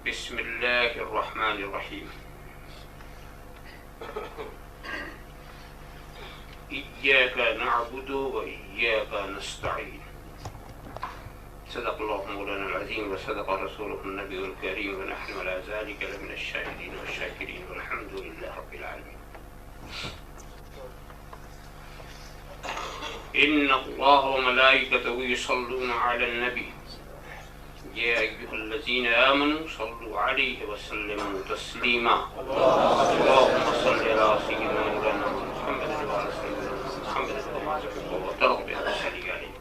بسم اللہ الرحمن الرحیم ایاک نعبد و ایاک نستعین صدق اللہ مولانا العظیم وصدق رسولہ النبی الکریم ونحن على ذلك لمن الشاہدین والشاکرین والحمد للہ رب العالمین. ان اللہ وملائکته یصلون علی النبی یا ایها الذین آمنوا صلوا علیہ وسلموا تسلیما. اللهم صل علی سیدنا مولانا محمد وعلى سیدنا محمد كما تحب وترضى صلی علیہ.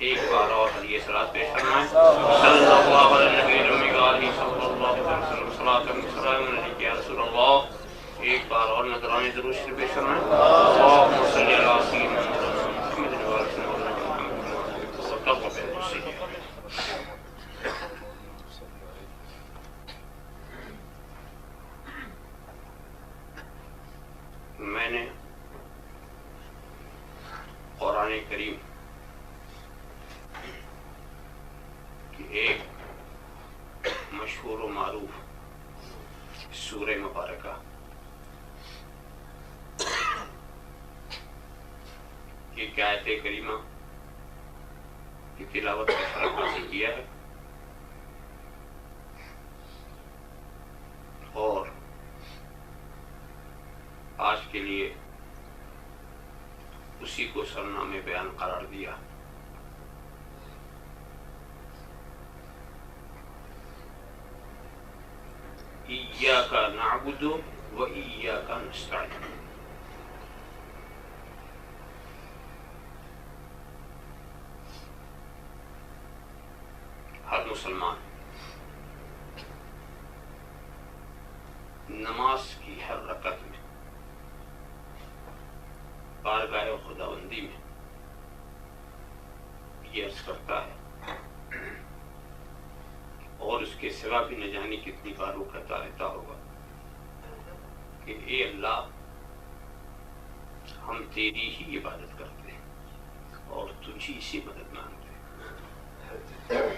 ایک بار اور علیہ صلاۃ پیش فرمائیں. صلی اللہ علی النبی الامی علیہ صلی اللہ علیہ وسلم صلاۃ و سلام علیک یا رسول اللہ. ایک بار اور نذرانِ درود شریف پیش فرمائیں. اللهم صل علی سیدنا مولانا محمد وعلى سیدنا محمد كما تحب وترضى صلی علیہ. میں نے قرآن کریم کی ایک مشہور و معروف سورہ مبارکہ کی آیت کریمہ کی تلاوت کا شرف حاصل کیا ہے اور آج کے لیے اسی کو سرنامے بیان قرار دیا. ایاک نعبد و ایاک نستعین. ہر مسلمان نماز کی ہر رکعت میں بارگاہ خداوندی میں یہ عرض کرتا ہے اور اس کے سوا بھی نہ جانے کتنی بار وہ کہتا رہتا ہوگا کہ اے اللہ ہم تیری ہی عبادت کرتے ہیں اور تجھی سے مدد مانگتے ہیں.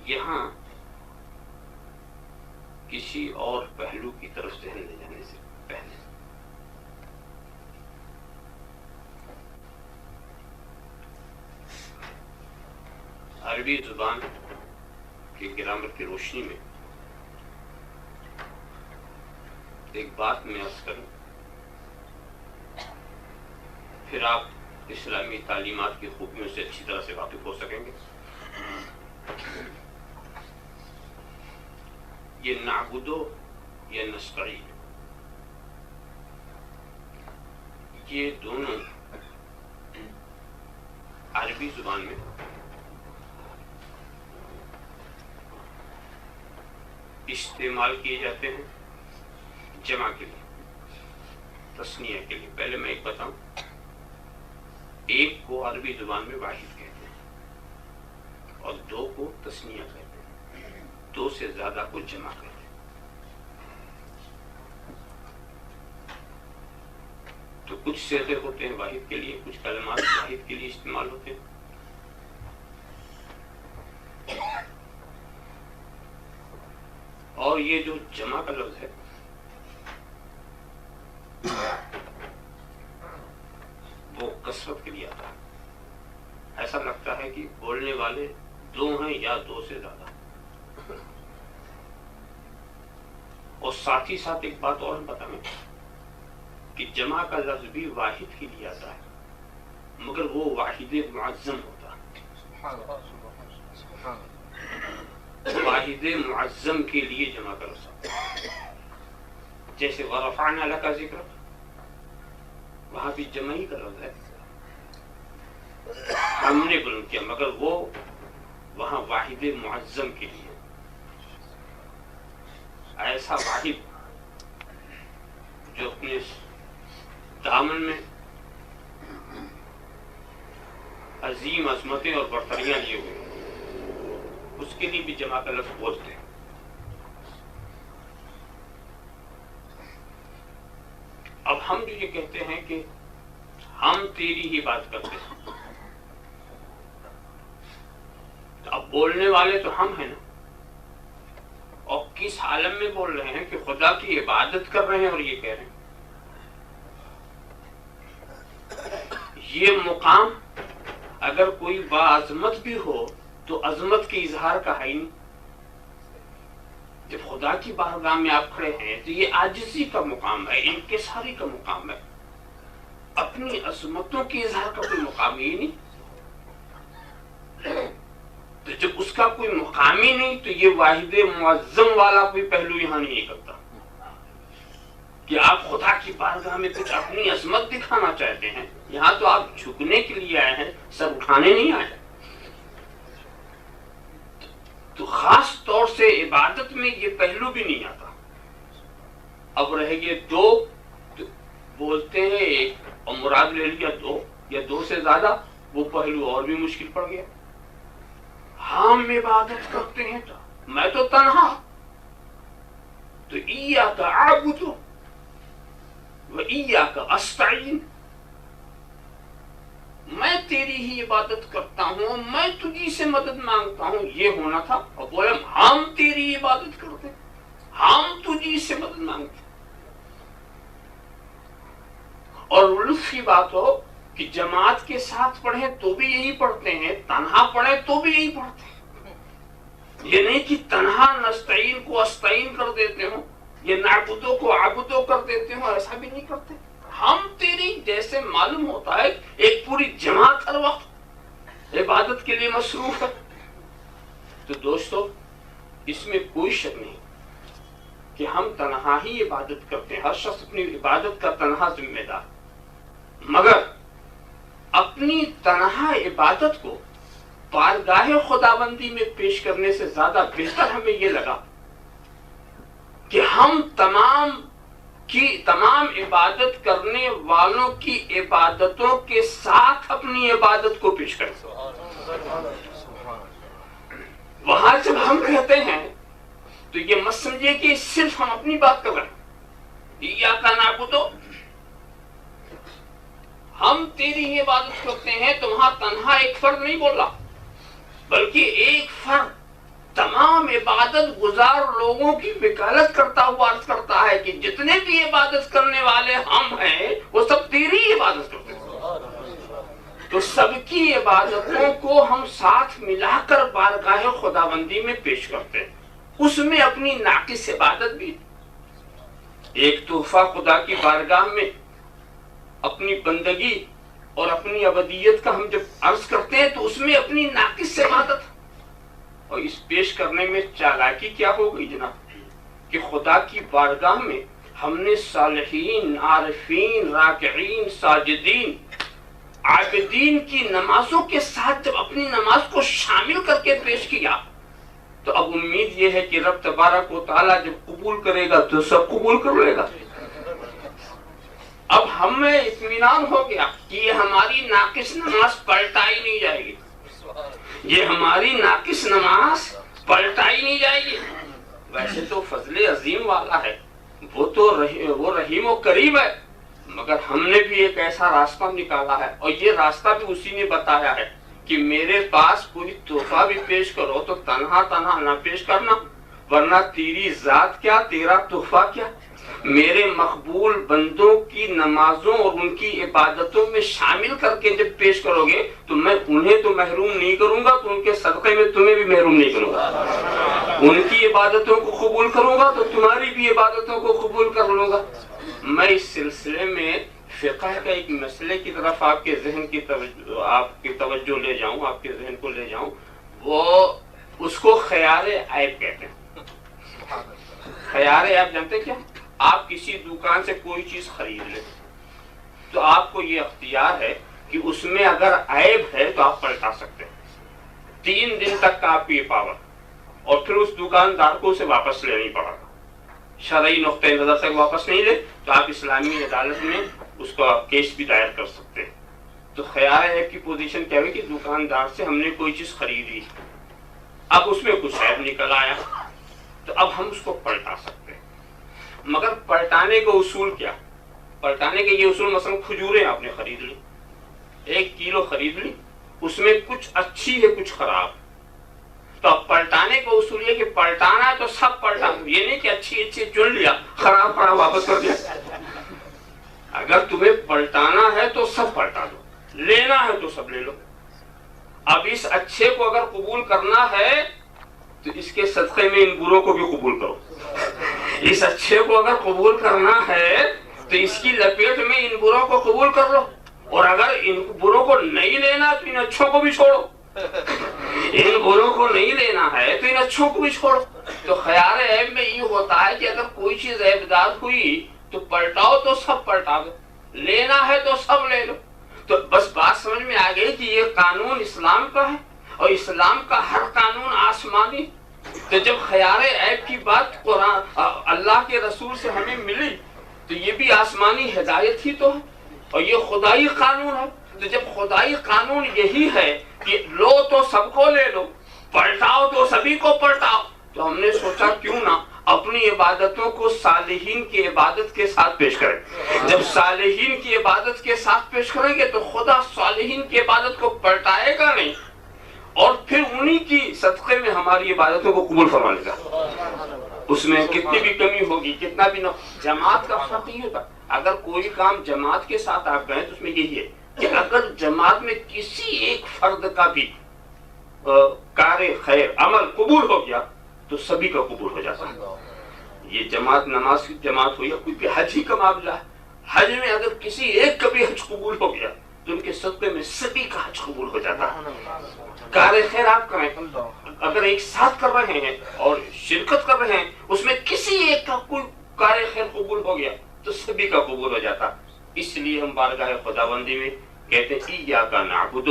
یہاں کسی اور پہلو کی طرف ذہن لے جانے سے پہلے عربی زبان کے گرامر کی روشنی میں ایک بات میں عرض کروں، پھر آپ اسلامی تعلیمات کی خوبیوں سے اچھی طرح سے واقف ہو سکیں گے. یہ نعبدو یا نستعین، یہ دونوں عربی زبان میں استعمال کیے جاتے ہیں جمع کے لیے، تثنیہ کے لیے. پہلے میں ایک بتاؤں، ایک کو عربی زبان میں واحد کہتے ہیں اور دو کو تثنیہ کہتے ہیں. دو سے زیادہ کو جمع کریں. تو کچھ صیغے ہوتے ہیں واحد کے لیے، کچھ کلمات واحد کے لیے استعمال ہوتے ہیں. اور یہ جو جمع کا لفظ ہے وہ کثرت کے لیے آتا ہے. ایسا لگتا ہے کہ بولنے والے دو ہیں یا دو سے زیادہ. اور ساتھ ہی ساتھ ایک بات اور بتائیں کہ جمع کا لفظ بھی واحد کے لیے آتا ہے مگر وہ واحد معظم ہوتا ہے. واحد معظم کے لیے جمع کا لفظ آتا ہے. جیسے ورفعنا لک ذکر، وہاں بھی جمعی کا لفظ ہے، ہم نے بلند کیا، مگر وہ وہاں واحد معظم کے لیے. ایسا واحد جو اپنے دامن میں عظیم عظمتیں اور برتریاں لیے ہوئے، اس کے لیے بھی جمع کا لفظ بولتے ہیں. اب ہم جو یہ کہتے ہیں کہ ہم تیری ہی بات کرتے ہیں، بولنے والے تو ہم ہیں نا، اور کس عالم میں بول رہے ہیں کہ خدا کی عبادت کر رہے ہیں اور یہ کہہ رہے ہیں. یہ مقام اگر کوئی باعظمت بھی ہو تو عظمت کے اظہار کا ہے ہی نہیں. جب خدا کی بارگاہ میں آپ کھڑے ہیں تو یہ عاجزی کا مقام ہے، انکساری کا مقام ہے، اپنی عظمتوں کے اظہار کا کوئی مقام ہی نہیں. تو جب اس کا کوئی مقام ہی نہیں تو یہ واحد معظم والا کوئی پہلو یہاں نہیں کرتا کہ آپ خدا کی بارگاہ میں کچھ اپنی عظمت دکھانا چاہتے ہیں. یہاں تو آپ جھکنے کے لیے آئے ہیں، سر اٹھانے نہیں آئے. تو خاص طور سے عبادت میں یہ پہلو بھی نہیں آتا. اب رہ گئے دو، تو بولتے ہیں ایک اور مراد لے لیا دو یا دو سے زیادہ، وہ پہلو اور بھی مشکل پڑ گیا. ہم عبادت کرتے ہیں تو میں تو تنہا، تو ایاک اعبد و ایاک استعین، میں تیری ہی عبادت کرتا ہوں، میں تجھی سے مدد مانگتا ہوں، یہ ہونا تھا. اور بولے ہم تیری عبادت کرتے، ہم تجھی سے مدد مانگتے. اور لطف کی بات ہو کہ جماعت کے ساتھ پڑھیں تو بھی یہی پڑھتے ہیں، تنہا پڑھیں تو بھی یہی پڑھتے ہیں. یہ نہیں کہ تنہا نستعین کو استعین کر دیتے ہوں، یہ نعبدو کو عبدو کر دیتے ہوں، ایسا بھی نہیں کرتے. ہم تیری جیسے معلوم ہوتا ہے ایک پوری جماعت ہر وقت عبادت کے لیے مصروف ہے. تو دوستو اس میں کوئی شک نہیں کہ ہم تنہا ہی عبادت کرتے ہیں، ہر شخص اپنی عبادت کا تنہا ذمہ دار. مگر اپنی تنہا عبادت کو بارگاہ خداوندی میں پیش کرنے سے زیادہ بہتر ہمیں یہ لگا کہ ہم تمام عبادت کرنے والوں کی عبادتوں کے ساتھ اپنی عبادت کو پیش کریں. وہاں جب ہم کہتے ہیں تو یہ مت سمجھے کہ صرف ہم اپنی بات کر رہے ہیں. ایاک نعبد، ہم تیری ہی عبادت کرتے ہیں، تو وہاں تنہا ایک فرد نہیں بول رہا، بلکہ ایک فرد تمام عبادت گزار لوگوں کی وکالت کرتا ہوا عرض کرتا ہے کہ جتنے بھی عبادت کرنے والے ہم ہیں وہ سب تیری عبادت کرتے ہیں. تو سب کی عبادتوں کو ہم ساتھ ملا کر بارگاہ خداوندی میں پیش کرتے ہیں. اس میں اپنی ناقص عبادت بھی ایک تحفہ خدا کی بارگاہ میں اپنی بندگی اور اپنی ابدیت کا ہم جب عرض کرتے ہیں تو اس میں اپنی ناقص عبادت. اور اس پیش کرنے میں چالاکی کیا ہو گئی جناب کہ خدا کی بارگاہ میں ہم نے صالحین، عارفین، راکعین، ساجدین، عابدین کی نمازوں کے ساتھ جب اپنی نماز کو شامل کر کے پیش کیا تو اب امید یہ ہے کہ رب تبارک و تعالی جب قبول کرے گا تو سب قبول کر لے گا. اب ہمیں اطمینان ہو گیا کہ یہ ہماری ناقص نماز پلٹائی نہیں جائے گی، یہ ہماری ناقص نماز پلٹائی نہیں جائے گی. ویسے تو فضل عظیم والا ہے، وہ رحیم و کریم ہے، مگر ہم نے بھی ایک ایسا راستہ نکالا ہے اور یہ راستہ بھی اسی نے بتایا ہے کہ میرے پاس کوئی تحفہ بھی پیش کرو تو تنہا نہ پیش کرنا، ورنہ تیری ذات کیا، تیرا تحفہ کیا. میرے مقبول بندوں کی نمازوں اور ان کی عبادتوں میں شامل کر کے جب پیش کرو گے تو میں انہیں تو محروم نہیں کروں گا، تو ان کے صدقے میں تمہیں بھی محروم نہیں کروں گا. ان کی عبادتوں کو قبول کروں گا تو تمہاری بھی عبادتوں کو قبول کر لوں گا. میں اس سلسلے میں فقہ کا ایک مسئلے کی طرف آپ کے ذہن کی توجہ لے جاؤں، آپ کے ذہن کو لے جاؤں. وہ اس کو خیار عیب کہتے ہیں. خیار عیب جانتے کیا؟ آپ کسی دکان سے کوئی چیز خرید لیں تو آپ کو یہ اختیار ہے کہ اس میں اگر عیب ہے تو آپ پلٹا سکتے ہیں. 3 دن تک کا آپ کی یہ پاور، اور پھر اس دکاندار کو اسے واپس لینی پڑا گا. شرعی نقطۂ نظر سے واپس نہیں لے تو آپ اسلامی عدالت میں اس کا کیس بھی دائر کر سکتے ہیں. تو خیال عیب کی پوزیشن کیا ہوئی کہ دکاندار سے ہم نے کوئی چیز خریدی، اب اس میں کچھ عیب نکل آیا تو اب ہم اس کو پلٹا سکتے ہیں. مگر پلٹانے کا اصول کیا؟ پلٹانے کے یہ اصول، مثلا کھجوریں آپ نے خرید لی، 1 کلو خرید لی، اس میں کچھ اچھی ہے کچھ خراب. پلٹانے کا اصول یہ کہ پلٹانا ہے تو سب پلٹا دو، یہ نہیں کہ اچھی اچھی چن لیا خراب خراب واپس کر دیا. اگر تمہیں پلٹانا ہے تو سب پلٹا دو، لینا ہے تو سب لے لو. اب اس اچھے کو اگر قبول کرنا ہے تو اس کے صدقے میں ان بروں کو بھی قبول کرو. اس اچھے کو اگر قبول کرنا ہے تو اس کی لپیٹ میں ان بروں کو قبول کر لو، اور اگر ان بروں کو نہیں لینا تو ان اچھوں کو بھی چھوڑو. ان بروں کو نہیں لینا ہے تو ان اچھوں کو بھی چھوڑو. تو خیال عیب میں یہ ہوتا ہے کہ اگر کوئی چیز عیبدار ہوئی تو پلٹاؤ تو سب پلٹا دو، لینا ہے تو سب لے لو. تو بس بات سمجھ میں آ گئی کہ یہ قانون اسلام کا ہے اور اسلام کا ہر قانون آسمانی. تو جب خیال عیب کی بات قرآن اللہ کے رسول سے ہمیں ملی تو یہ بھی آسمانی ہدایت ہی تو ہے اور یہ خدائی قانون ہے. تو جب خدائی قانون یہی ہے کہ لو تو سب کو لے لو، پلٹاؤ تو سبھی کو پلٹاؤ، تو ہم نے سوچا کیوں نہ اپنی عبادتوں کو صالحین کی عبادت کے ساتھ پیش کریں. جب صالحین کی عبادت کے ساتھ پیش کریں گے تو خدا صالحین کی عبادت کو پلٹائے گا نہیں اور پھر انہی کی صدقے میں ہماری عبادتوں کو قبول فرما لے گا. اس میں کتنی بھی کمی ہوگی، کتنا بھی نہ. جماعت کا فرق یہ ہوتا، اگر کوئی کام جماعت کے ساتھ آپ کریں تو اس میں یہی ہے کہ اگر جماعت میں کسی ایک فرد کا بھی کار خیر عمل قبول ہو گیا تو سبھی کا قبول ہو جاتا ہے. یہ جماعت نماز کی جماعت ہو یا کوئی بھی حج ہی کا معاملہ ہے، حج میں اگر کسی ایک کا بھی حج قبول ہو گیا تو ان کے صدقے میں سبھی کا حج قبول ہو جاتا ہے. کار خیر آپ کریں، اگر ایک ساتھ کر رہے ہیں اور شرکت کر رہے ہیں، اس میں کسی ایک کا کوئی کار خیر قبول ہو گیا تو سبھی کا قبول ہو جاتا. اس لیے ہم بارگاہ خداوندی میں کہتے ہیں ایاک نعبد،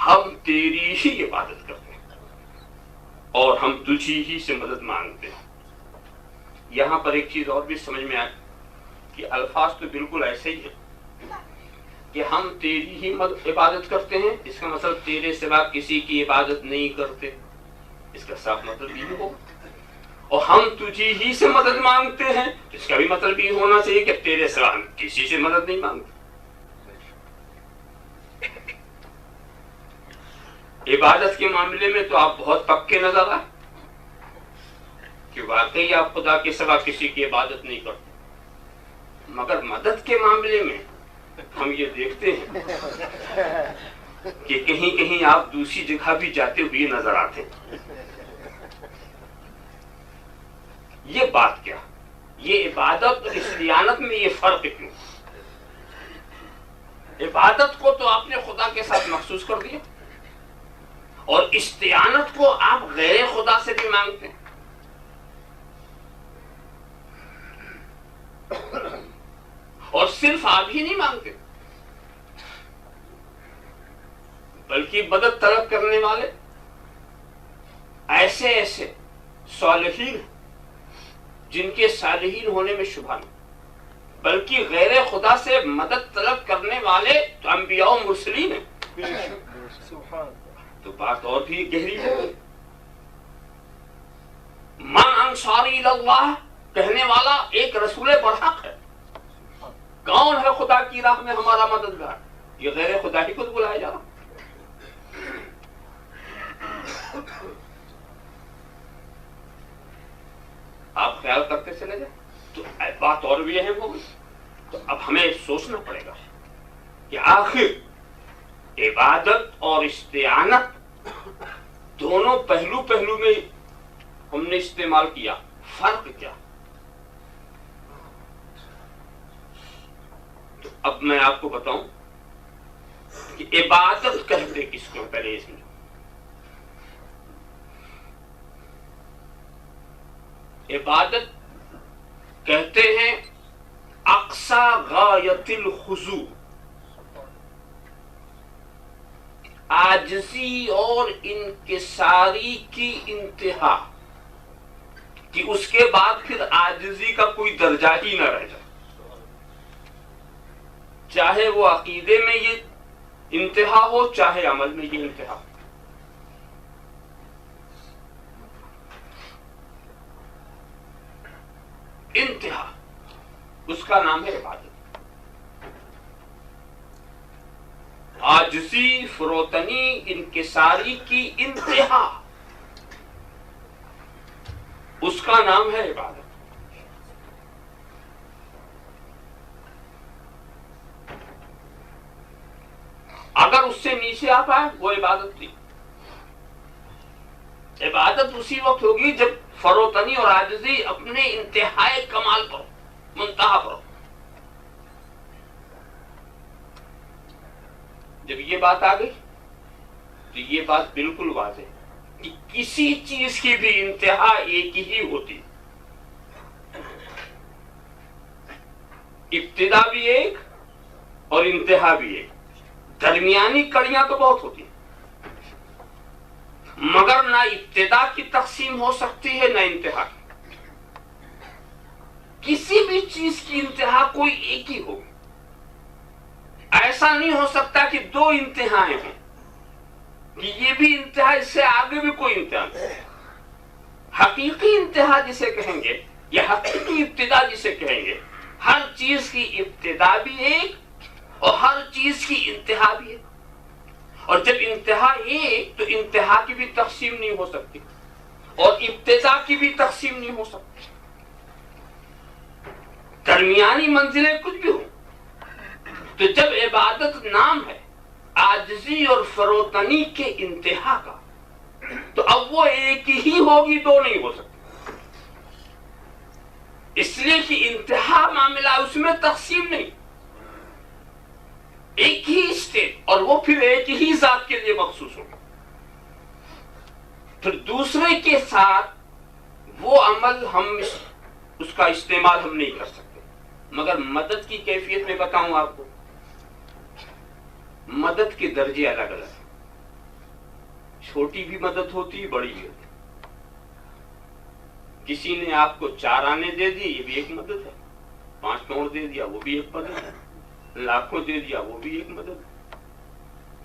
ہم تیری ہی عبادت کرتے ہیں اور ہم تجھی ہی سے مدد مانگتے ہیں. یہاں پر ایک چیز اور بھی سمجھ میں آئے کہ الفاظ تو بالکل ایسے ہی ہیں کہ ہم تیری ہی عبادت کرتے ہیں، اس کا مطلب تیرے سوا کسی کی عبادت نہیں کرتے، اس کا صاف مطلب یہ ہوگا. اور ہم تجھی ہی سے مدد مانگتے ہیں، اس کا بھی مطلب یہ ہونا چاہیے کہ تیرے سوا ہم کسی سے مدد نہیں مانگتے. عبادت کے معاملے میں تو آپ بہت پکے نظر آئے کہ واقعی آپ خدا کے سوا کسی کی عبادت نہیں کرتے، مگر مدد کے معاملے میں ہم یہ دیکھتے ہیں کہ کہیں کہیں آپ دوسری جگہ بھی جاتے ہوئے نظر آتے ہیں. یہ بات کیا، یہ عبادت اور استعانت میں یہ فرق کیوں؟ عبادت کو تو آپ نے خدا کے ساتھ مخصوص کر دیا اور استعانت کو آپ غیر خدا سے بھی مانگتے ہیں. اور صرف آپ ہی نہیں مانگتے بلکہ مدد طلب کرنے والے ایسے ایسے صالحین جن کے صالحین ہونے میں شبہ نہیں، بلکہ غیر خدا سے مدد طلب کرنے والے تو انبیاء و مرسلین ہیں. تو بات اور بھی گہری ہے. من انصاری اللہ کہنے والا ایک رسول برحق ہے. کون ہے خدا کی راہ میں ہمارا مددگار؟ یہ غیر خدا ہی کو بلایا جا رہا. آپ خیال کرتے چلے جائیں تو بات اور بھی اہم ہوگی. تو اب ہمیں سوچنا پڑے گا کہ آخر عبادت اور استعانت دونوں پہلو میں ہم نے استعمال کیا، فرق کیا؟ تو اب میں آپ کو بتاؤں کہ عبادت کہتے کس کو؟ پہلے اس میں عبادت کہتے ہیں اقصی غایت الخضوع، عاجزی اور انکساری کی انتہا، کہ اس کے بعد پھر عاجزی کا کوئی درجہ ہی نہ رہ جائے، چاہے وہ عقیدے میں یہ انتہا ہو چاہے عمل میں یہ انتہا ہو. انتہا اس کا نام ہے عبادت. عاجزی، فروتنی، انکساری کی انتہا اس کا نام ہے عبادت. اگر اس سے نیچے آ پائے وہ عبادت نہیں. عبادت اسی وقت ہوگی جب فروتنی اور عاجزی اپنے انتہائی کمال پر ہو، منتہا پر ہو. جب یہ بات آ گئی تو یہ بات بالکل واضح ہے کہ کسی چیز کی بھی انتہا ایک ہی ہوتی، ابتدا بھی ایک اور انتہا بھی ایک. درمیانی کڑیاں تو بہت ہوتی ہیں، مگر نہ ابتدا کی تقسیم ہو سکتی ہے نہ انتہا کی. کسی بھی چیز کی انتہا کوئی ایک ہی ہوگی. ایسا نہیں ہو سکتا کہ دو انتہائیں ہوں، کہ یہ بھی انتہا اس سے آگے بھی کوئی انتہا نہیں. حقیقی انتہا جسے کہیں گے یا حقیقی ابتدا جسے کہیں گے، ہر چیز کی ابتدا بھی ایک اور ہر چیز کی انتہا بھی ایک. اور جب انتہا ایک تو انتہا کی بھی تقسیم نہیں ہو سکتی اور ابتدا کی بھی تقسیم نہیں ہو سکتی. درمیانی منزلیں کچھ بھی ہوں. تو جب عبادت نام ہے عاجزی اور فروتنی کے انتہا کا، تو اب وہ ایک ہی ہوگی، دو نہیں ہو سکتی. اس لیے کہ انتہا معاملہ اس میں تقسیم نہیں، ایک ہی اسٹیج اور وہ پھر ایک ہی ذات کے لیے مخصوص ہوگا. پھر دوسرے کے ساتھ وہ عمل اس کا استعمال ہم نہیں کر سکتے. مگر مدد کی کیفیت میں بتاؤں آپ کو، مدد کے درجے الگ الگ ہیں. چھوٹی بھی مدد ہوتی ہے، بڑی بھی ہوتی. کسی نے آپ کو 4 آنے دے دی، یہ بھی ایک مدد ہے. 5 پاؤنڈ دے دیا، وہ بھی ایک مدد ہے. لاکھوں دے دیا، وہ بھی ایک مدد ہے.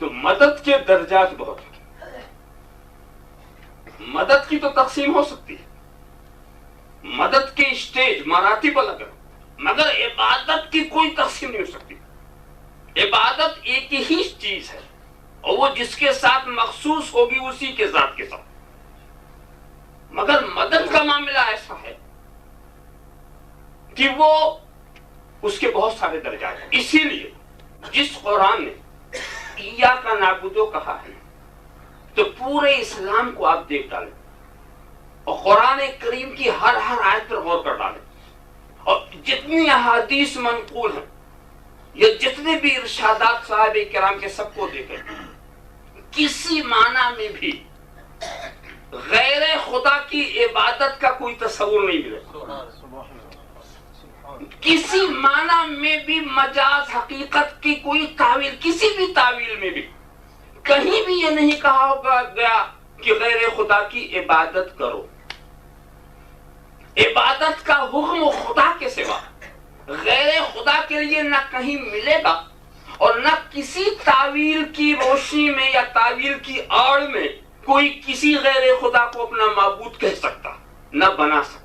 تو مدد کے درجات بہت ہیں. مدد کی تو تقسیم ہو سکتی ہے، مدد کے اسٹیج مراتب الگ ہیں، مگر عبادت کی کوئی تقسیم نہیں ہو سکتی. عبادت ایک ہی چیز ہے اور وہ جس کے ساتھ مخصوص ہوگی اسی کے ذات کے ساتھ. مگر مدد کا معاملہ ایسا ہے کہ وہ اس کے بہت سارے درجات ہیں. اسی لیے جس قرآن نے ایاک نعبدو کہا ہے تو پورے اسلام کو آپ دیکھ ڈالیں اور قرآن کریم کی ہر آیت پر غور کر ڈالیں اور جتنی احادیث منقول ہیں یا جتنے بھی ارشادات صحابہ کرام کے سب کو دیکھیں، کسی معنی میں بھی غیر خدا کی عبادت کا کوئی تصور نہیں ملے. کسی معنی میں بھی مجاز حقیقت کی کوئی تعویل، کسی بھی تعویل میں بھی کہیں بھی یہ نہیں کہا گیا کہ غیر خدا کی عبادت کرو. عبادت کا حکم خدا کے سوا غیر خدا کے لیے نہ کہیں ملے گا اور نہ کسی تعویل کی روشنی میں یا تعویل کی آڑ میں کوئی کسی غیر خدا کو اپنا معبود کہہ سکتا، نہ بنا سکتا.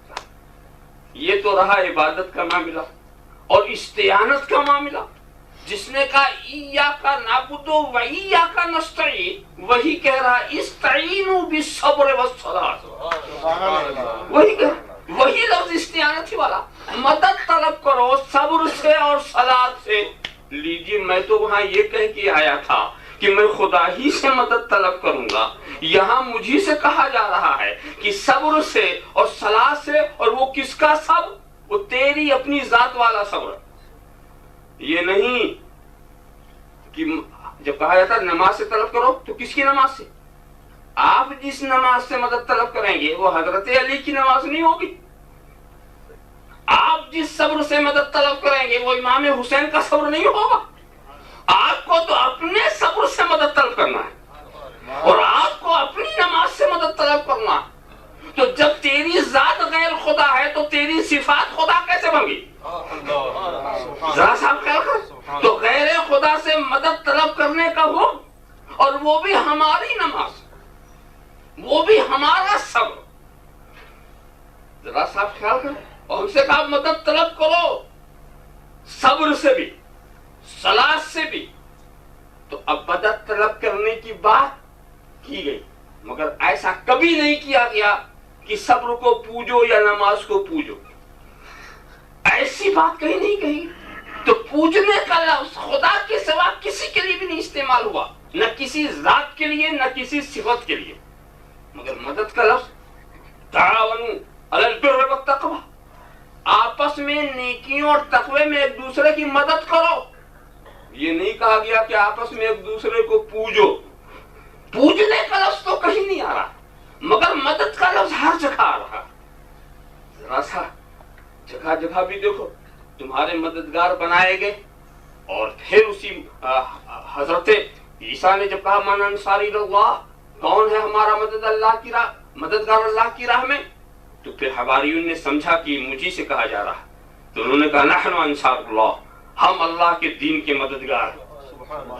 یہ تو رہا عبادت کا معاملہ. اور استعانت کا معاملہ، جس نے کہا ایاک نعبد و ایاک نستعین، وہی کہہ رہا استعینوا بالصبر والصلاۃ. وہی لفظ استعانت ہی والا، مدد طلب کرو صبر سے اور صلاۃ سے. لیجیے، میں تو وہاں یہ کہہ کے آیا تھا کہ میں خدا ہی سے مدد طلب کروں گا. یہاں مجھے سے کہا جا رہا ہے کہ صبر سے اور صلاۃ سے، اور وہ کس کا صبر؟ وہ تیری اپنی ذات والا صبر. یہ نہیں کہ جب کہا جاتا نماز سے طلب کرو تو کس کی نماز سے؟ آپ جس نماز سے مدد طلب کریں گے وہ حضرت علی کی نماز نہیں ہوگی. آپ جس صبر سے مدد طلب کریں گے وہ امام حسین کا صبر نہیں ہوگا. آپ کو تو اپنے صبر سے مدد طلب کرنا ہے اور آپ کو اپنی نماز سے مدد طلب کرنا ہے. تو جب تیری ذات غیر خدا ہے تو تیری صفات خدا کیسے بن گئی؟ ذرا صاحب خیال کرو. تو غیر خدا سے مدد طلب کرنے کا ہو اور وہ بھی ہماری نماز، وہ بھی ہمارا صبر. ذرا صاحب خیال کرو. اور ہم سے کہا مدد طلب کرو صبر سے بھی صلاۃ سے بھی. تو اب مدد طلب کرنے کی بات کی گئی، مگر ایسا کبھی نہیں کیا گیا کہ صبر کو پوجو یا نماز کو پوجو، ایسی بات کہیں نہیں کہی. تو پوجنے کا لفظ خدا کے سوا کسی کے لیے بھی نہیں استعمال ہوا، نہ کسی ذات کے لیے نہ کسی صفت کے لیے. مگر مدد کا لفظ تعاونوا علی البر والتقوی، آپس میں نیکیوں اور تقوی میں ایک دوسرے کی مدد کرو. یہ نہیں کہا گیا کہ آپس میں ایک دوسرے کو پوجو. پوجنے کا لفظ تو کہیں نہیں آ رہا، مگر مدد کا لفظ ہر جگہ آ رہا. ذرا سا جگہ جگہ بھی دیکھو تمہارے مددگار بنائے گئے. اور پھر اسی حضرت عیسیٰ نے جب کہا من انصاری اللہ، کون ہے ہمارا مددگار اللہ کی راہ میں، تو پھر حواریون نے سمجھا کہ مجھے سے کہا جا رہا، تو انہوں نے کہا نحن انصار اللہ، ہم اللہ کے دین کے مددگار،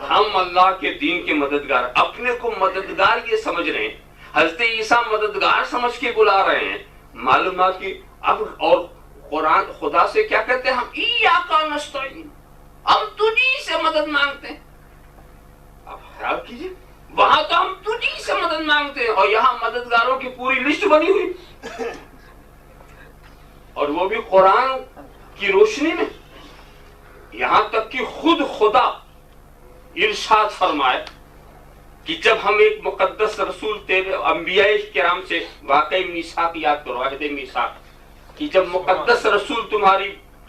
ہم اللہ کے دین کے مددگار. اپنے کو مددگار یہ سمجھ رہے ہیں، حضرت عیسیٰ مددگار سمجھ کے بلا رہے ہیں. معلوم ہے کہ اب اور قرآن خدا سے کیا کہتے ہیں، ہم ایاک نستعین، ہم تجھی سے مدد مانگتے ہیں. اب خیال کیجئے، وہاں تو ہم تجھی سے مدد مانگتے ہیں اور یہاں مددگاروں کی پوری لسٹ بنی ہوئی، اور وہ بھی قرآن کی روشنی میں. یہاں تک کہ خود خدا ارشاد فرمائے کہ جب ہم ایک مقدس رسول تیرے انبیاء کرام سے، واقعی میثاق یاد کرو، عہد میثاق، کہ جب مقدس رسول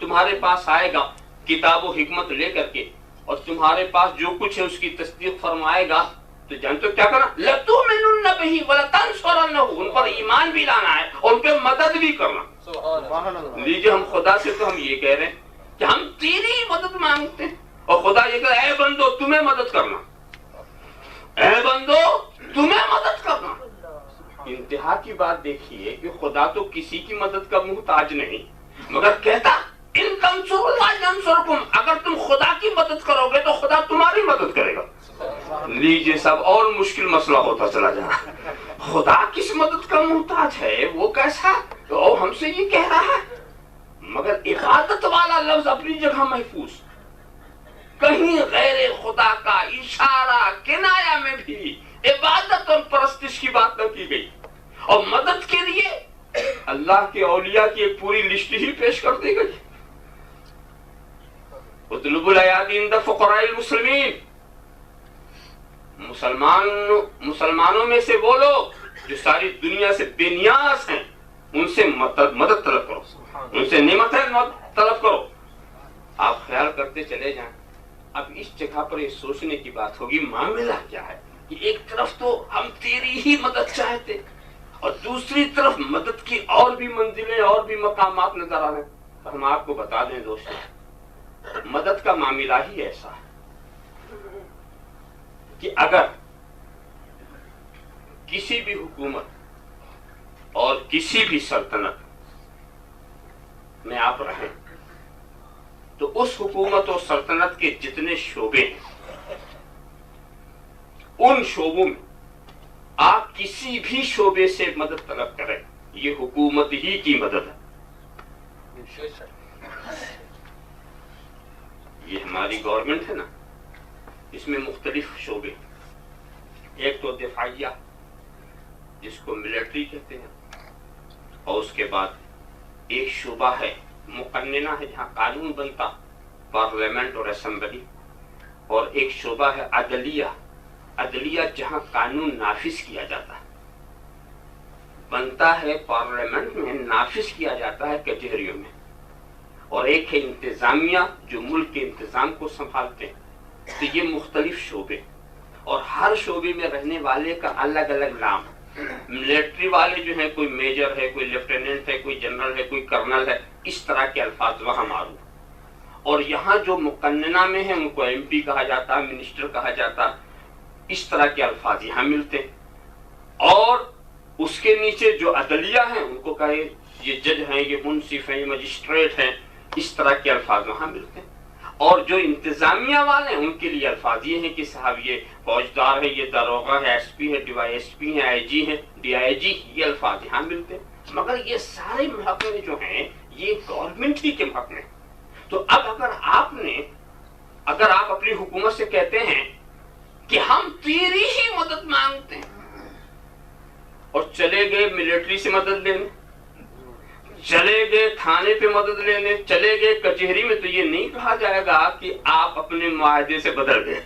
تمہارے پاس آئے گا کتاب و حکمت لے کر کے، اور تمہارے پاس جو کچھ ہے اس کی تصدیق فرمائے گا، تو جانتے ہو کیا کرنا، لَتُؤْمِنُنَّ بِهِ وَلَتَنْصُرَنَّهُ، ان پر ایمان بھی لانا ہے اور ان پہ مدد بھی کرنا. لیجیے ہم خدا سے تو ہم یہ کہہ رہے ہیں کہ ہم تیری مدد مانگتے ہیں، اور خدا یہ کہہ اے بندو تمہیں مدد کرنا، اے بندو تمہیں مدد کرنا. انتہا کی بات دیکھیے کہ خدا تو کسی کی مدد کا محتاج نہیں، مگر کہتا ان تنصروا اللہ ینصرکم، اگر تم خدا کی مدد کرو گے تو خدا تمہاری مدد کرے گا. لیجیے سب اور مشکل مسئلہ ہوتا چلا جا رہا ہے. خدا کس مدد کا محتاج ہے، وہ کیسا، وہ ہم سے یہ کہہ رہا ہے. مگر عبادت والا لفظ اپنی جگہ محفوظ، کہیں غیر خدا کا اشارہ کنایا میں بھی عبادت اور پرستش کی بات نہ کی گئی. اور مدد کے لیے اللہ کے اولیاء کی ایک پوری لسٹ ہی پیش کر دی گئی. اطلبوا الایادی عند فقراء المسلمین، مسلمانوں میں سے وہ لوگ جو ساری دنیا سے بے نیاز ہیں، ان سے مدد طلب کرو، ان سے نعمتیں طلب کرو. آپ خیال کرتے چلے جائیں. اب اس جگہ پر یہ سوچنے کی بات ہوگی معاملہ کیا ہے کہ ایک طرف تو ہم تیری ہی مدد چاہتے، اور دوسری طرف مدد کی اور بھی منزلیں اور بھی مقامات نظر آ رہے ہیں. ہم آپ کو بتا دیں دوستوں، مدد کا معاملہ ہی ایسا ہے کہ اگر کسی بھی حکومت اور کسی بھی سلطنت میں آپ رہیں تو اس حکومت اور سلطنت کے جتنے شعبے ہیں، ان شعبوں میں آپ کسی بھی شعبے سے مدد طلب کریں، یہ حکومت ہی کی مدد ہے. یہ ہماری گورنمنٹ ہے نا، اس میں مختلف شعبے، ایک تو دفاعیہ جس کو ملٹری کہتے ہیں، اور اس کے بعد ایک شعبہ ہے مقننہ ہے جہاں قانون بنتا، پارلیمنٹ اور اسمبلی، اور ایک شعبہ ہے عدلیہ جہاں قانون نافذ کیا جاتا ہے، بنتا ہے پارلیمنٹ میں، نافذ کیا جاتا ہے کچہریوں میں، اور ایک ہے انتظامیہ جو ملک کے انتظام کو سنبھالتے ہیں. تو یہ مختلف شعبے، اور ہر شعبے میں رہنے والے کا الگ الگ نام. ملٹری والے جو ہیں، کوئی میجر ہے، کوئی لیفٹیننٹ ہے، کوئی جنرل ہے، کوئی کرنل ہے، اس طرح کے الفاظ وہاں معروف. اور یہاں جو مقننہ میں ہیں ان کو ایم پی کہا جاتا، منسٹر کہا جاتا، اس طرح کے الفاظ یہاں ملتے ہیں. اور اس کے نیچے جو عدلیہ ہیں ان کو کہے یہ جج ہیں، یہ منصف ہیں، یہ مجسٹریٹ ہیں، اس طرح کے الفاظ وہاں ملتے ہیں. اور جو انتظامیہ والے ہیں ان کے لیے الفاظ یہ ہیں کہ صاحب یہ فوجدار ہے، یہ داروغہ ہے، ایس پی ہے، ڈی وائی ایس پی ہے، آئی جی ہے، ڈی آئی جی، یہ الفاظ یہاں ملتے ہیں. مگر یہ سارے محکمے جو ہیں یہ گورنمنٹ ہی کے محکمے. تو اب اگر آپ اپنی حکومت سے کہتے ہیں کہ ہم تیری ہی مدد مانگتے ہیں، اور چلے گئے ملٹری سے مدد لینے، چلے گئے تھانے پہ مدد لینے، چلے گئے کچہری میں، تو یہ نہیں کہا جائے گا کہ آپ اپنے معاہدے سے بدل گئے،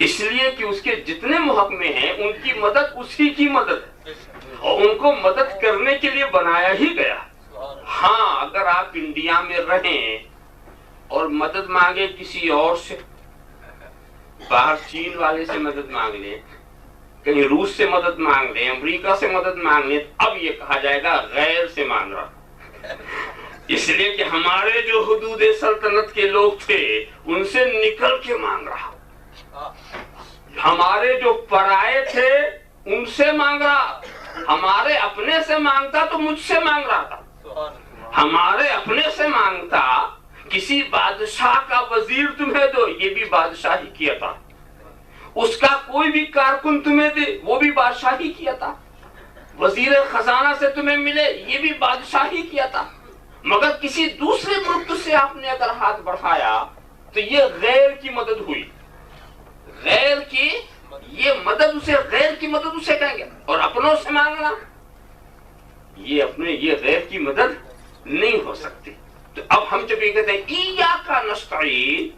اس لیے کہ اس کے جتنے محکمے ہیں ان کی مدد اسی کی مدد ہے اور ان کو مدد کرنے کے لیے بنایا ہی گیا۔ ہاں اگر آپ انڈیا میں رہیں اور مدد مانگے کسی اور سے، باہر چین والے سے مدد مانگ لیں، کہیں روس سے مدد مانگ لیں، امریکہ سے مدد مانگ لیں، اب یہ کہا جائے گا غیر سے مانگ رہا، اس لیے کہ ہمارے جو حدود سلطنت کے لوگ تھے ان سے نکل کے مانگ رہا، ہمارے جو پرائے تھے ان سے مانگ رہا، ہمارے اپنے سے مانگتا تو مجھ سے مانگ رہا تھا، ہمارے اپنے سے مانگتا کسی بادشاہ کا وزیر تمہیں دو، یہ بھی بادشاہی کیا تھا، اس کا کوئی بھی کارکن تمہیں دے، وہ بھی بادشاہی کیا تھا، وزیر خزانہ سے تمہیں ملے، یہ بھی بادشاہی کیا تھا، مگر کسی دوسرے ملک سے آپ نے اگر ہاتھ بڑھایا تو یہ غیر کی مدد ہوئی، غیر کی یہ مدد اسے، غیر کی مدد اسے کہیں گے، اور اپنوں سے مانگنا یہ اپنے، یہ غیر کی مدد نہیں ہو سکتی۔ تو اب ہم جب یہ کہتے ہیں ایاک نستعین،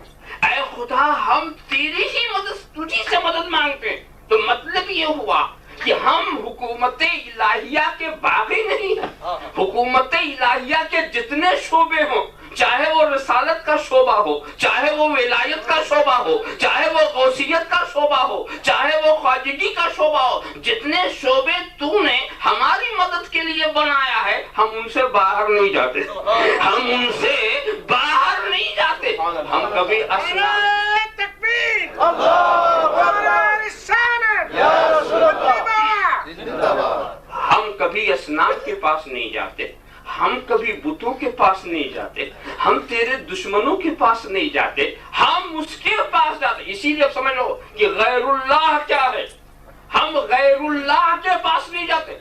اے خدا ہم تیری ہی مدد، تجھی سے مدد مانگتے ہیں، تو مطلب یہ ہوا کہ ہم حکومت الہیہ کے باغی نہیں ہیں، حکومت الہیہ کے جتنے شعبے ہوں، چاہے وہ رسالت کا شعبہ ہو، چاہے وہ ولایت کا شعبہ ہو، چاہے وہ غوثیت کا شعبہ ہو، چاہے وہ خواجگی کا شعبہ ہو، جتنے شعبے تو نے ہماری مدد کے لیے بنایا ہے، ہم ان سے باہر نہیں جاتے، ہم ان سے باہر نہیں جاتے، ہم کبھی ہم کبھی اسنام کے پاس نہیں جاتے، ہم کبھی بتوں کے پاس نہیں جاتے، ہم تیرے دشمنوں کے پاس نہیں جاتے، ہم اس کے پاس جاتے۔ اسی لیے اب سمجھ لو کہ غیر اللہ کیا ہے، ہم غیر اللہ کے پاس نہیں جاتے،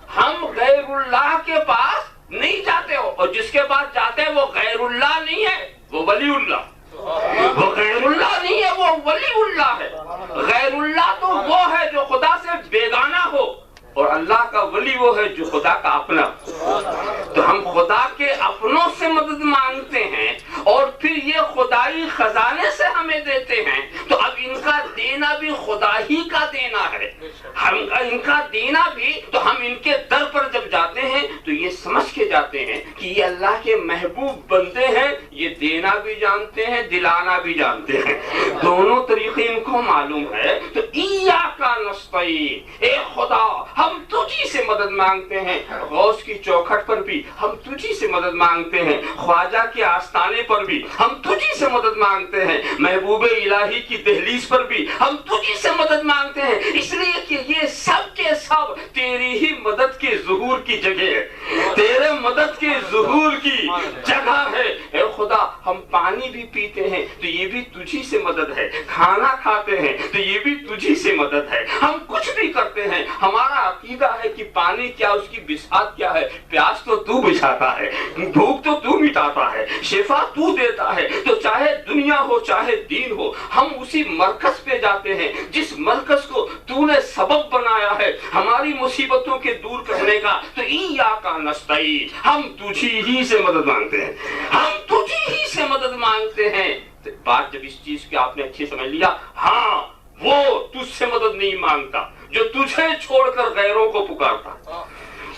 ہم غیر اللہ کے پاس نہیں جاتے ہو، اور جس کے پاس جاتے ہیں وہ غیر اللہ نہیں ہے، وہ ولی اللہ، وہ غیر اللہ نہیں ہے، وہ ولی اللہ ہے۔ غیر اللہ تو وہ ہے جو خدا سے بیگانہ ہو، اور اللہ کا ولی وہ ہے جو خدا کا اپنا۔ تو ہم خدا کے اپنوں سے مدد مانگتے ہیں اور پھر یہ خدائی خزانے سے ہمیں دیتے ہیں، تو اب ان کا دینا بھی خدا ہی کا دینا ہے، ہم ان کا دینا بھی، تو ہم ان کے در پر جب جاتے ہیں تو یہ سمجھ کے جاتے ہیں کہ یہ اللہ کے محبوب بندے ہیں، یہ دینا بھی جانتے ہیں، دلانا بھی جانتے ہیں، دونوں طریقے ان کو معلوم ہے۔ تو ایاک نستعین، اے خدا ہم تجھی سے مدد مانگتے ہیں، غوث کی چوکھٹ پر بھی ہم تجھی سے مدد مانگتے ہیں، خواجہ کے آستانے پر بھی ہم تجھی سے مدد مانگتے ہیں، محبوب الہی کی دہلیز پر بھی ہم تجھی سے مدد مانگتے ہیں، اس لیے کہ یہ سب کے سب تیری ہی مدد کے ظہور کی جگہ ہے، تیرے مدد کے ظہور کی جگہ ہے۔ اے خدا ہم پانی بھی پیتے ہیں تو یہ بھی تجھی سے مدد ہے، کھانا کھاتے ہیں تو یہ بھی تجھی سے مدد ہے، ہم کچھ بھی کرتے ہیں، ہمارا عقیدہ ہے کہ پانی کیا، اس کی بساط کیا ہے، پیاس تو تو بجھاتا ہے، بھوک تو تو مٹاتا ہے، شفا تو دیتا ہے، تو چاہے دنیا ہو چاہے دین ہو، ہم اسی مرکز پہ جاتے ہیں جس مرکز کو تو نے سبب بنایا ہے ہماری مصیبتوں کے دور کرنے کا۔ تو ایاک نستعین، ہم تجھی ہی سے مدد مانگتے ہیں، ہم تجھی ہی سے مدد مانگتے ہیں۔ بات جب اس چیز کی آپ نے اچھی سمجھ لیا، ہاں وہ تجھ سے مدد نہیں مانگتا جو تجھے چھوڑ کر غیروں کو پکارتا،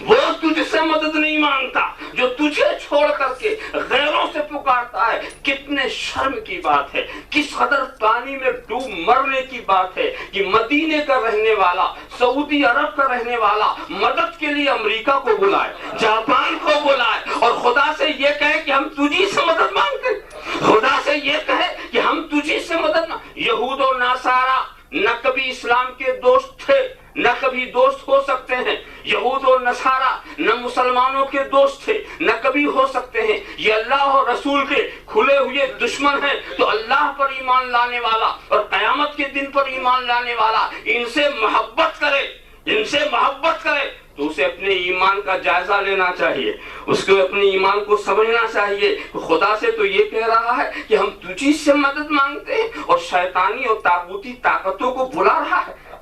وہ تجھ سے مدد نہیں مانگتا جو تجھے چھوڑ کر کے غیروں سے پکارتا ہے۔ کتنے شرم کی بات ہے، کس قدر پانی میں ڈوب مرنے کی بات ہے کہ مدینے کا رہنے والا، سعودی عرب کا رہنے والا مدد کے لیے امریکہ کو بلائے، جاپان کو بلائے، اور خدا سے یہ کہے کہ ہم تجھی سے مدد مانگتے، خدا سے یہ کہے کہ ہم تجھی سے مدد مانگتے۔ یہود و نصارہ نہ کبھی اسلام کے دوست تھے نہ کبھی دوست ہو سکتے ہیں، یہود و نصارہ نہ مسلمانوں کے دوست تھے نہ کبھی ہو سکتے ہیں، یہ اللہ اور رسول کے کھلے ہوئے دشمن ہیں۔ تو اللہ پر ایمان لانے والا اور قیامت کے دن پر ایمان لانے والا ان سے محبت کرے، ان سے محبت کرے تو اسے اپنے ایمان کا جائزہ لینا چاہیے، اس کو اپنے ایمان کو سمجھنا چاہیے۔ خدا سے تو یہ کہہ رہا ہے کہ ہم تجھی سے مدد مانگتے ہیں، اور شیطانی اور طاغوتی طاقتوں کو بلا رہا ہے،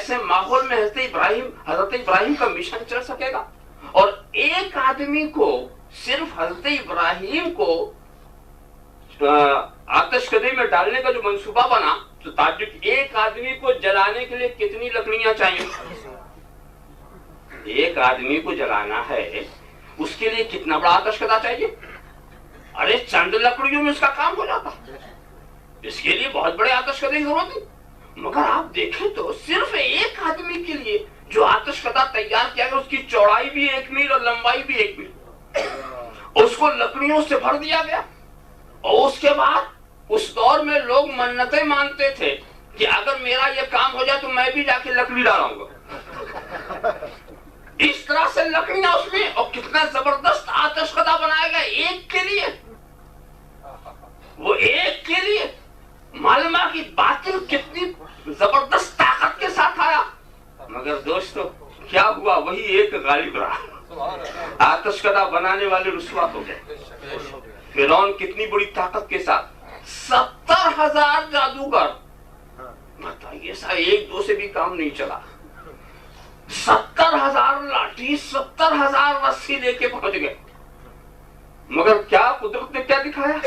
ایسے ماحول میں حضرت ابراہیم کا مشن چل سکے گا؟ اور ایک آدمی کو صرف حضرت ابراہیم کو آتش کدے میں ڈالنے کا جو منصوبہ بنا تو تعجب، ایک آدمی کو جلانے کے لیے کتنی لکڑیاں چاہیے؟ ایک آدمی کو جلانا ہے اس کے لیے کتنا بڑا آتش کدا چاہیے؟ ارے چند لکڑیوں میں اس کا کام ہو جاتا، اس کے لیے بہت بڑے آتش کدے کی ضرورت ہے۔ مگر آپ دیکھیں تو صرف ایک آدمی کے لیے جو آتش کدا تیار کیا گیا، اس کی چوڑائی بھی 1 میل اور لمبائی بھی 1 میل، اس کو لکڑیوں سے بھر دیا گیا۔ اور اس کے بعد اس دور میں لوگ منتیں مانتے تھے کہ اگر میرا یہ کام ہو جائے تو میں بھی جا کے لکڑی ڈالاؤں گا۔ اس طرح سے لکڑیاں اس میں، اور کتنا زبردست آتش کدا بنایا گیا ایک کے لیے، وہ ایک کے لیے۔ معلوم ہے کہ باطل کتنی زبردست طاقت کے ساتھ آیا، مگر دوستو کیا ہوا؟ وہی ایک غالب رہا، آتش کدا بنانے والے رسوا ہو گئے۔ فرعون کتنی بڑی طاقت کے ساتھ 70,000 جادوگر، بتائیے سا ایک دو سے بھی کام نہیں چلا، 70,000 لاٹھی 70,000 رسی لے کے پہنچ گئے۔ مگر کیا قدرت نے کیا دکھایا؟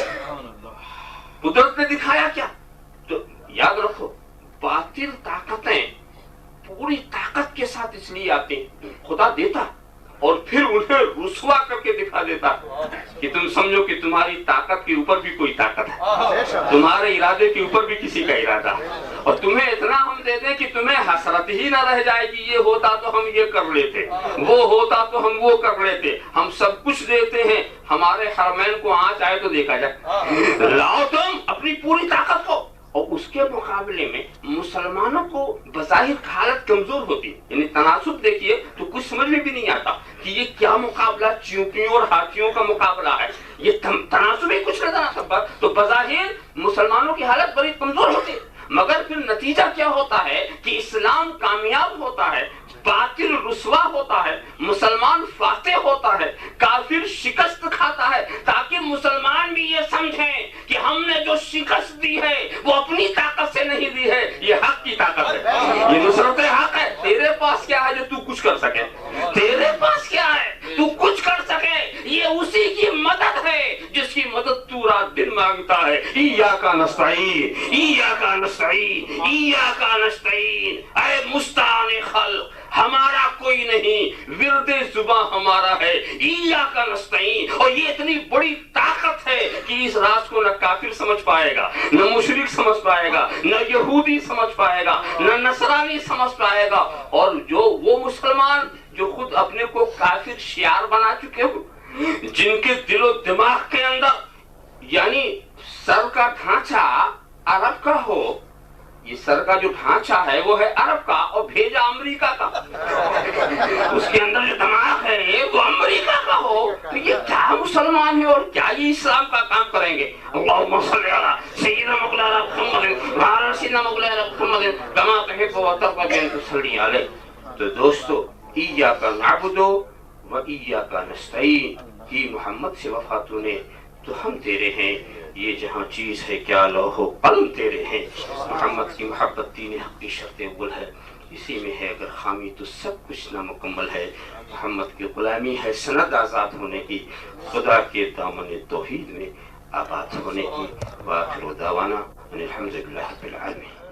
قدرت نے دکھایا کیا؟ تو یاد رکھو، باطل طاقتیں پوری طاقت کے ساتھ اس لیے آتے ہیں، خدا دیتا اور پھر انہیں رسوا کر کے دکھا دیتا کہ تم سمجھو کہ تمہاری طاقت کے اوپر بھی کوئی طاقت ہے، تمہارے ارادے کے اوپر بھی کسی کا ارادہ ہے، اور تمہیں اتنا ہم دے دیں کہ تمہیں حسرت ہی نہ رہ جائے کہ یہ ہوتا تو ہم یہ کر لیتے، وہ ہوتا تو ہم وہ کر لیتے۔ ہم سب کچھ دیتے ہیں، ہمارے حرمین کو آنچ آئے تو دیکھا جائے، لاؤ تم اپنی پوری طاقت کو۔ اور اس کے مقابلے میں مسلمانوں کو بظاہر حالت کمزور ہوتی ہے، یعنی تناسب دیکھیے تو کچھ سمجھ میں بھی نہیں آتا کہ یہ کیا مقابلہ چیونٹیوں اور ہاتھیوں کا مقابلہ ہے، یہ تناسب ہی کچھ نظر آتا۔ تو بظاہر مسلمانوں کی حالت بڑی کمزور ہوتی ہے، مگر پھر نتیجہ کیا ہوتا ہے کہ اسلام کامیاب ہوتا ہے، باطل رسوا ہوتا ہے، مسلمان فاتح ہوتا ہے، کافر شکست کھاتا ہے، تاکہ مسلمان بھی یہ سمجھیں کہ ہم نے جو شکست دی ہے وہ اپنی طاقت سے نہیں دی ہے، یہ حق کی طاقت ہے، یہ نصرت حق ہے۔ تیرے پاس کیا ہے جو تو کچھ کر سکے؟ تیرے پاس کیا ہے تو کچھ کر سکے؟ یہ اسی کی مدد ہے جس کی مدد تو رات دن مانگتا ہے۔ ایاک نستعین ایاک نستعین ایاک نستعین، اے مستعان خلق ہمارا کوئی نہیں، ورد زباں ہمارا ہے، ایاک نستعین۔ اور یہ اتنی بڑی طاقت ہے کہ اس راز کو نہ کافر سمجھ پائے گا، نہ مشرک سمجھ پائے گا، نہ یہودی سمجھ پائے گا، نہ نصرانی سمجھ پائے گا۔ اور جو وہ مسلمان جو خود اپنے کو کافر شعار بنا چکے ہو، جن کے دل و دماغ کے اندر یعنی سر کا ڈھانچہ عرب کا ہو، یہ سر کا جو ڈھانچہ ہے وہ ہے عرب کا اور بھیجا امریکہ کا، اس کے اندر جو دماغ ہے وہ امریکہ کا ہو، تو یہ کیا مسلمان ہے اور کیا یہ اسلام کا کام کریں گے؟ اللہم صلی علی سیدنا مولانا محمد وعلی سیدنا مولانا محمد کما تحب و ترضى ان تصلی علیہ۔ تو دوستو، ایاک نعبد و ایاک نستعین کی محمد سے وفاتوں نے تو ہم تیرے ہیں، یہ جہاں چیز ہے کیا لوح و قلم تیرے ہیں۔ محمد کی محبت دین حق کی شرط اول ہے، اسی میں ہے اگر خامی تو سب کچھ نامکمل ہے۔ محمد کی غلامی ہے سند آزاد ہونے کی، خدا کے دامن توحید میں آباد ہونے کی۔ وآخر دعوانا ان الحمد للہ رب العالمین۔